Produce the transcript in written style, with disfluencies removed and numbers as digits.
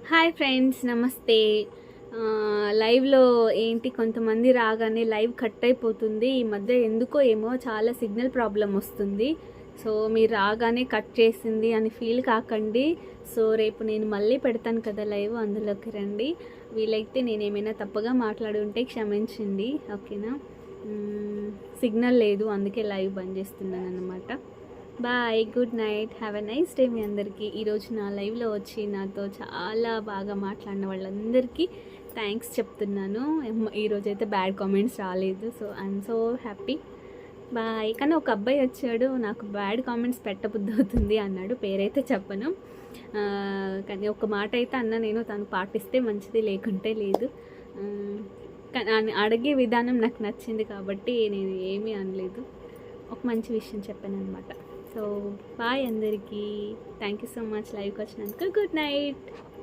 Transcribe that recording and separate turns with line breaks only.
Hi friends, నమస్తే. లైవ్లో ఏంటి కొంతమంది రాగానే లైవ్ కట్ అయిపోతుంది. ఈ మధ్య ఎందుకో ఏమో చాలా సిగ్నల్ ప్రాబ్లం వస్తుంది. సో మీరు రాగానే కట్ చేసింది అని ఫీల్ కాకండి. సో రేపు నేను మళ్ళీ పెడతాను కదా లైవ్, అందులోకి రండి. వీలైతే నేను ఏమైనా తప్పుగా మాట్లాడి ఉంటే క్షమించండి, ఓకేనా? సిగ్నల్ లేదు, అందుకే లైవ్ బంద్ చేస్తున్నాను అన్నమాట. Bye, good night, have a nice day మీ అందరికీ. ఈరోజు నా లైవ్లో వచ్చి నాతో చాలా బాగా మాట్లాడిన వాళ్ళందరికీ థ్యాంక్స్ చెప్తున్నాను. ఈరోజు అయితే బ్యాడ్ కామెంట్స్ రాలేదు, so I'm so happy. Bye. కానీ ఒక అబ్బాయి వచ్చాడు, నాకు బ్యాడ్ కామెంట్స్ పెట్టబుద్ధి అవుతుంది అన్నాడు, పేరైతే చెప్పను. కానీ ఒక మాట అయితే అన్న, నేను తను పాటిస్తే మంచిది, లేకుంటే లేదు. కానీ అడిగే విధానం నాకు నచ్చింది కాబట్టి నేను ఏమీ అనలేదు, ఒక మంచి విషయం చెప్పాను అనమాట. సో బాయ్ అందరికీ, థ్యాంక్ యూ సో మచ్ లైవ్కి వచ్చినందుకు. Good night.